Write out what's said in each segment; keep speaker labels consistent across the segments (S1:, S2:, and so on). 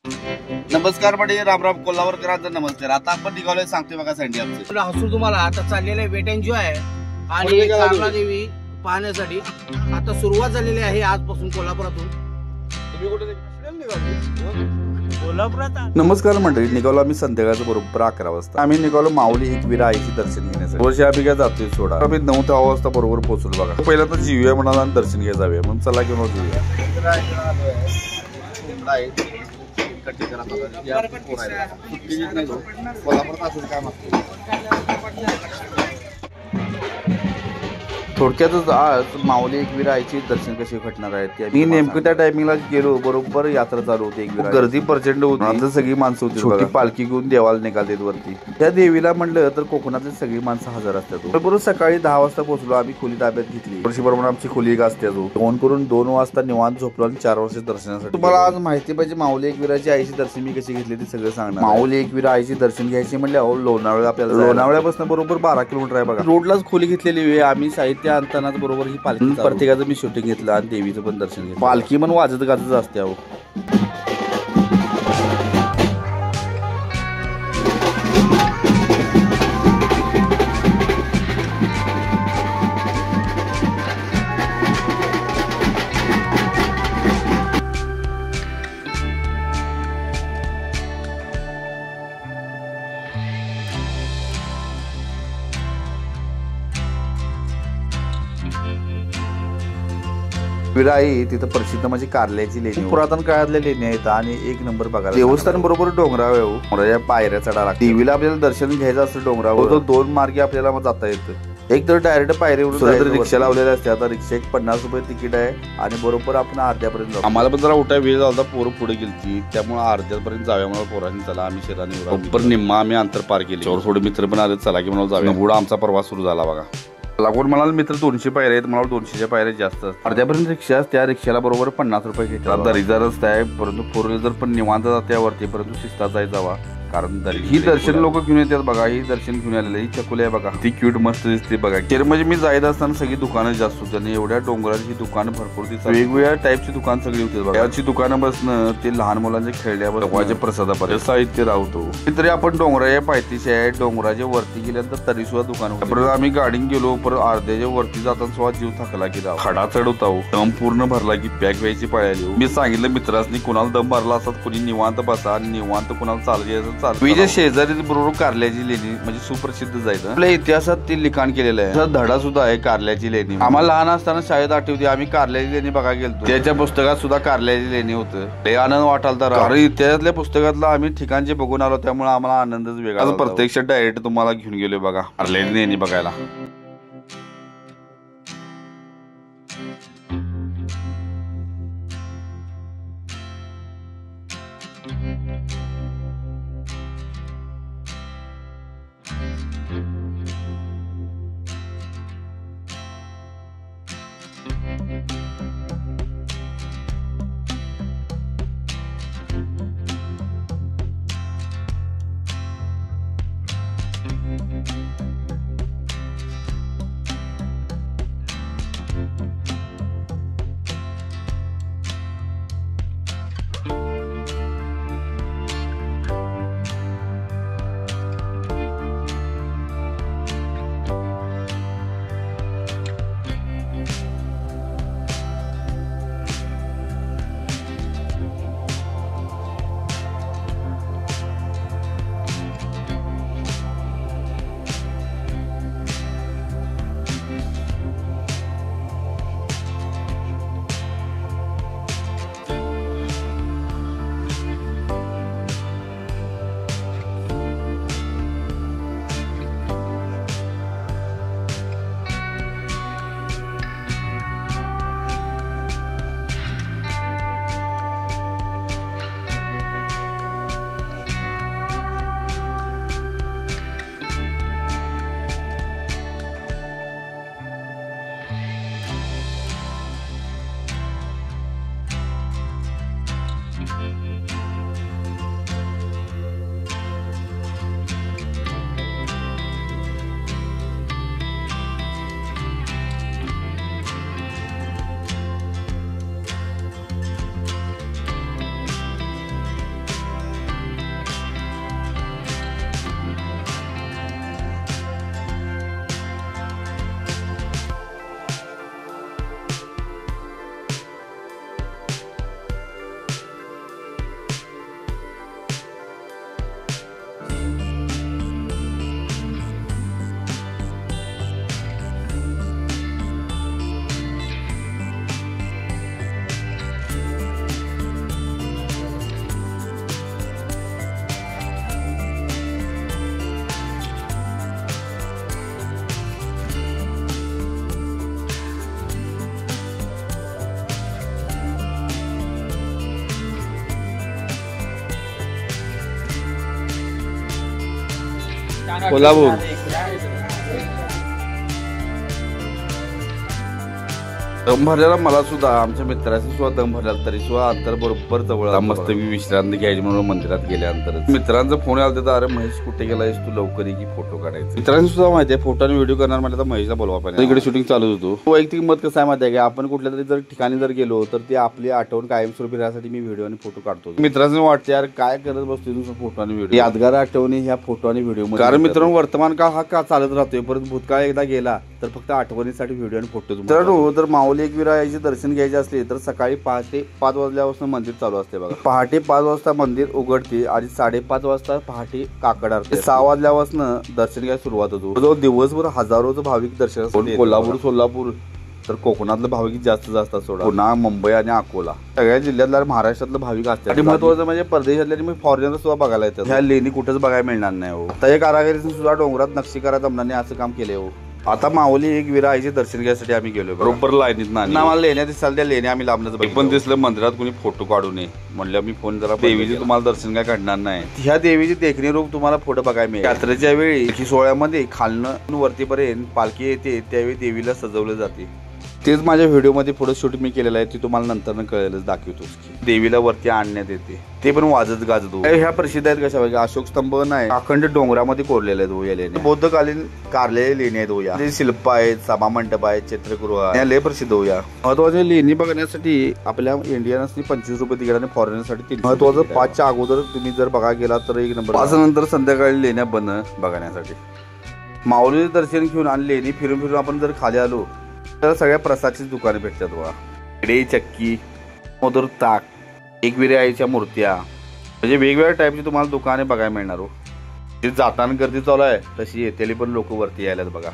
S1: नमस्कार मंडळी, रामराम कोल्हापूरकरांचा नमस्कार. आता आपण निघालोय सांगतोय बघा सँडी आमचं.
S2: हसू तुम्हाला आता चाललेलं आहे वेट एन्जॉय आहे आणि कारला देवी पाहण्यासाठी आता सुरुवात झालेली आहे आजपासून कोल्हापुरातून.
S1: नमस्कार मंडळी, निघालो आम्ही संध्याकाळचं बरोबर 11 वाजता. आम्ही निघालो माऊली एकविरा आईची दर्शन घेण्यासाठी. वर्षी आम्ही काय जातोय सोडा. आम्ही 9-10 वाजता बरोबर पोहोचलो बघा. पहिला तर जीवया म्हणाला आणि दर्शन घ्या जाऊया म्हणून चला घेऊन होतो. थोडक्यातच आज माऊली एकविरा आईची दर्शन कशी घडणार आहे. मी नेमकं त्या टायमिंगला गेलो, बरोबर यात्रा चालू होती. एकविरा गर्दी प्रचंड होती, सगळी माणसं होती. छोटी पालखी घेऊन देवाला निघालेत वरती. त्या देवीला म्हणलं तर कोकणातली सगळी माणसं हजर असतात. बरोबर सकाळी 10 वाजता पोहोचलो. आम्ही खोली ताब्यात घेतली. वर्षीप्रमाणे आमची खोली एक असते. फोन करून 2 वाजता निवांत झोपलो आणि 4 वर्ष दर्शनासाठी. तुम्हाला आज माहिती पाहिजे माऊली एकविराची आईची दर्शन मी कशी घेतली ते सगळं सांगणार. माऊली एकविरा आईची दर्शन घ्यायची म्हणजे लोणावळा, आपल्याला लोणावळ्यापासून बरोबर 12 किलोमीटर आहे बघा. रोडलाच खोली घेतलेली वेळ. आम्ही साहित्य आणतानाच बरोबर ही पालखी प्रत्येकाचं मी शूटिंग घेतलं आणि देवीचं पण दर्शन घेतलं. पालखी पण वाजत गाजत असते. अहो विराई तिथं प्रसिद्ध म्हणजे कारल्याची लेणी. पुरातन काळातल्या लेणी आहेत आणि एक नंबर बघा. देवस्थान बरोबर डोंगरावर पायऱ्या चढा लागतात. देवीला आपल्याला दर्शन घ्यायचं असतं डोंगरावर तर 2 मार्गे आपल्याला जाता येतं. एक तर डायरेक्ट पायरीवरून रिक्षा लावलेल्या असते. आता रिक्षा एक 50 रुपये तिकीट आहे आणि बरोबर आपण अर्ध्यापर्यंत जाऊ. आम्हाला पण जरा उठाय वेळ झाला, पोरं पुढे गेली त्यामुळे अर्ध्यापर्यंत जाऊया म्हणून पोरांनी चला आम्ही शेराने निम्मा आम्ही अंतर पार केले. थोडे मित्र पण आले, चला की म्हणून जाऊया. पुढे आमचा प्रवास सुरू झाला बघा. लागून म्हणाल मित्र 200 पायऱ्या आहेत, मला 200च्या पायऱ्या जास्त असतात. अर्ध्यापर्यंत रिक्षा त्या रिक्षाला बरोबर 50 रुपये घेतात. दरीचा रस्ता आहे, परंतु 4 व्हीलर पण निवांत जाते वरती, परंतु शिस्तात जावा कारण ही दर्शन लोक घेऊन येतात बघा. ही दर्शन घेऊन आलेलं ही चकुली आहे बघा. ती क्यूट मस्त दिसते बघा. खेर म्हणजे मी जायत असताना सगळी दुकानं जास्त होती आणि एवढ्या डोंगराची दुकानं भरपूर दिसतात. वेगवेगळ्या टाईपची दुकान सगळी होती बघा. याची दुकानं बसणं ते लहान मुलांचे खेळण्यापासून प्रसादापर्यंत साहित्य राहतो. तरी आपण डोंगराच्या पायथीशी आहे. डोंगराच्या वरती गेल्यानंतर तरी सुद्धा दुकान होतं. परत आम्ही गाडी गेलो, परत अर्ध्याच्या वरती जाताना सुद्धा जीव थकला की राव खडा चढ होता. दम पूर्ण भरला की पॅक व्हायची पाळायली. मी सांगितलं मित्रांनी कुणाला दम भरला असतात कुणी निवांत बसा आणि निवांत कुणाला चालू शेजारी बरोबर कारल्याची लेणी म्हणजे सुप्रसिद्ध जायचं. आपल्या इतिहासात ते लिखाण केलेलं आहे. धडा सुद्धा आहे कारल्याची लेणी. आम्हाला लहान असताना शाळेत आठवते आम्ही कारल्याची लेणी बघायला गेलो. त्याच्या पुस्तकात सुद्धा कारल्याची लेणी होतं. ते आनंद वाटालता. कारण इतिहासातल्या पुस्तकातला आम्ही ठिकाणचे बघून आलो त्यामुळे आम्हाला आनंदच वेगळा. प्रत्यक्षात डायरेक्ट तुम्हाला घेऊन गेलो बघा कारल्याची लेणी बघायला. कोल्हापूर दम भरलेला मला सुद्धा आमच्या मित्राशी सुद्धा दम भरलेला तरी सुद्धा अंतर बरोबर जवळ मस्त मी विश्रांती घ्यायची म्हणून मंदिरात गेल्यानंतर मित्रांचा फोन आला तर अरे महेश कुठे गेलायस तू लवकर की फोटो काढायचे मित्रांनी सुद्धा माहिती आहे फोटो आणि व्हिडिओ करणार मला तर महेशला बोलवा पाहिजे इकडे शूटिंग चालू होतो वैयक्तिक मत कसं आहे माहिती आहे की आपण कुठल्या तरी जर ठिकाणी जर गेलो तर ते आपली आठवण कायमस्वरूपी राहण्यासाठी मी व्हिडिओ आणि फोटो काढतो मित्रांनी वाटते यार काय करत बसतो तुझं फोटो आणि व्हिडिओ यादगार आठवणी ह्या फोटो आणि व्हिडिओ कारण मित्रांनो वर्तमान काळ हा का चालत राहतोय परत भूतकाळ एकदा गेला तर फक्त आठवणीसाठी व्हिडिओ आणि फोटो मित्रांनो तर माऊली एकविरा याची दर्शन घ्यायचे असले तर सकाळी पहाटे 5 वाजल्यापासून मंदिर चालू असते बघा पहाटे 5 वाजता मंदिर उघडते आणि 5:30 वाजता पहाटे काकड आरती 6 वाजल्यापासून दर्शन घ्यायला सुरुवात होतो जो दिवसभर हजारोचं भाविक दर्शन कोल्हापूर सोलापूर तर कोकणातलं भाविक जास्त सोडा पुन्हा मुंबई आणि अकोला सगळ्या जिल्ह्यातल्या महाराष्ट्रातलं भाविक असतात आणि महत्वाचं म्हणजे परदेशातले फॉरेनर सुद्धा बघायला येतात ह्या लेणी कुठेच बघायला मिळणार नाही हो आता या कारागिरीने सुद्धा डोंगरात नक्षी करा जमनाने असं काम केले हो आता माऊली एक विरा आईचे दर्शन घ्यायसाठी आम्ही गेलो बरोबर लाईनीत ना आम्हाला लेण्या दिसाल त्या लेण्या आम्ही लांबण्याचं पण दिसलं मंदिरात कोणी फोटो काढू नये म्हणलं मी फोन जरा देवीचे तुम्हाला दर्शन काय काढणार नाही ह्या देवीचे देखणे रूप तुम्हाला फोटो बघायला मिळेल यात्रेच्या वेळी सोहळ्यामध्ये खालनं वरतीपर्यंत पालखी येते त्यावेळी देवीला सजवलं जाते तेच माझ्या व्हिडिओमध्ये पुढे शूट मी केलेलं आहे ते तुम्हाला नंतर कळेलच दाखवतो देवीला वरती आणण्यात येते ते पण वाजत गाजत ह्या प्रसिद्ध आहेत कशा पाहिजे अशोक स्तंभ नाही अखंड डोंगरामध्ये कोरलेले आहेत या लेण्या बौद्धकालीन कारलेल्या लेणी आहेत या शिल्प आहेत सभा मंडप आहेत चित्रगृह या लय प्रसिद्ध होया महत्वाच्या लेणी बघण्यासाठी आपल्या इंडियन्सनी 25 रुपये तिकीट आणि फॉरेनरसाठी 3 महत्वाचं 5च्या अगोदर तुम्ही जर बघा गेला तर 1 नंबर 5 नंतर संध्याकाळी लेण्या बंद बघण्यासाठी माऊलीचे दर्शन घेऊन आणि लेणी फिरून फिरून आपण जर खाली आलो तर सगळ्या प्रसादचीच दुकाने भेटतात बघा इकडे चक्की मोदर ताक एकविरा आईच्या मूर्त्या म्हणजे वेगवेगळ्या टाईपची तुम्हाला दुकाने बघायला मिळणार हो जी जाताना गर्दी चालू आहे तशी येतेली पण लोक वरती यायलात बघा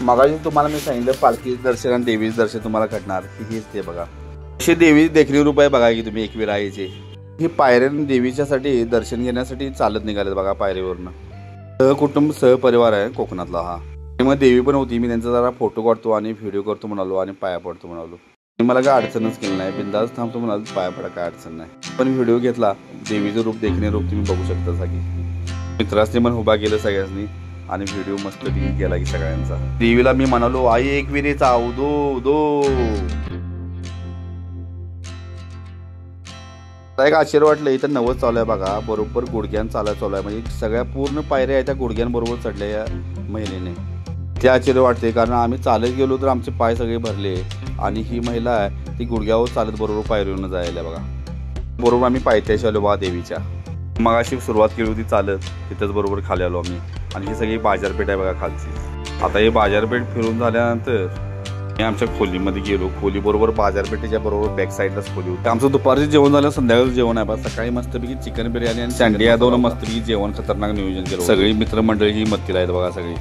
S1: मगाशी तुम्हाला मी सांगितलं पालखी दर्शन आणि देवीचं दर्शन तुम्हाला घडणार हेच ते बघा अशी देवी देखणी रूप आहे बघा की तुम्ही एकविरा आईचे ही पायऱ्यान देवीच्यासाठी दर्शन घेण्यासाठी चालत निघाले बघा पायरीवरनं सहकुटुंब सहपरिवार आहे कोकणातला हा मग देवी पण होती मी त्यांचा जरा फोटो काढतो आणि व्हिडिओ करतो म्हणालो आणि पाया पडतो म्हणालो मला काय अडचणच केली नाही बिंदास थांबतो म्हणालो पाया पडा काय अडचण नाही पण व्हिडिओ घेतला देवीचं रूप देखणे रूप तुम्ही बघू शकता सगळी मित्रांनी पण उभा केलं सगळ्यांनी आणि व्हिडिओ मस्त गेला की सगळ्यांचा देवीला मी म्हणालो आई एकविरेचा उदो उदो एक आश्चर्य वाटलं इथं नवस चालू आहे बघा बरोबर गुडघ्यान चालू आहे म्हणजे सगळ्या पूर्ण पायऱ्या त्या गुडघ्यांबरोबर चढल्या या महिलेने ते आश्चर्य वाटते कारण आम्ही चालत गेलो तर आमचे पाय सगळे भरले आणि ही महिला आहे ती गुडघ्यावर चालत बरोबर पायरीवरून जायला बघा बरोबर आम्ही पायथ्याशी आलो बघा देवीच्या मग अशी सुरुवात केली होती चालत तिथंच बरोबर खाली आलो आम्ही आणि ही सगळी बाजारपेठ आहे बघा खालची आता ही बाजारपेठ फिरून झाल्यानंतर मी आमच्या खोलीमध्ये गेलो खोली बरोबर बाजारपेठेच्या बरोबर बॅक साईडलाच खोली होती आमचं दुपारचं जेवण झालं संध्याकाळचं जेवण आहे बा सकाळी मस्तपैकी चिकन बिर्याणी आणि सँडी यादवनं मस्तपैकी जेवण खतरनाक नियोजन केलं सगळी मित्रमंडळी ही मत्तीला आहेत बघा सगळी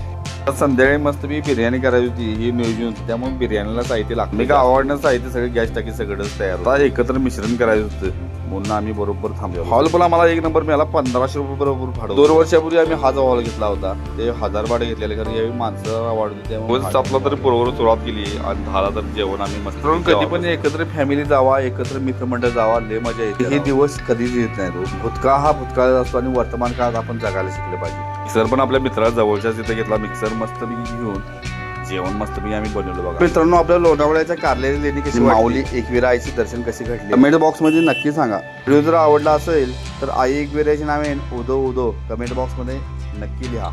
S1: संध्याकाळी मस्तपैकी बिर्याणी करायची होती ही नियोजन होती त्यामुळे बिर्याणीला साहित्य लागतं मी का आवडणं साहित्य सगळे गॅस टाकी सगळंच तयार होतं एकत्र मिश्रण करायचं होतं म्हणून आम्ही बरोबर थांबलो हॉल पण आम्हाला 1 नंबर मिळाला 1500 रुपये बरोबर भाडं 2 वर्षापूर्वी आम्ही हाच हॉल घेतला होता ते 1000 भाडे घेतलेले कारण यावेळी माणसं आवडते त्यामुळे आपला तरी बरोबर सुरुवात केली आणि 10ला तर जेवण आम्ही मस्त कधी पण एकत्र फॅमिली जावा एकत्र मित्रमंडळ जावा लय मजा येते हे दिवस कधीच येत नाही भूतकाळ हा भूतकाळ असतो आणि वर्तमान काळात आपण जगायला शिकले पाहिजे मिक्सर पण आपल्या मित्राला जवळच्याच तिथे घेतला मिक्सर मस्त घेऊन जेवण मस्तपैकी आम्ही बनवलं बघा मित्रांनो. आपल्या लोणावळ्याच्या कारल्याची लेणी कशी माऊली एकविरा आईची दर्शन कशी घडली कमेंट बॉक्स मध्ये नक्की सांगा. व्हिडिओ जर आवडला असेल तर आई एकविराची नावे उदो उदो कमेंट बॉक्स मध्ये नक्की लिहा.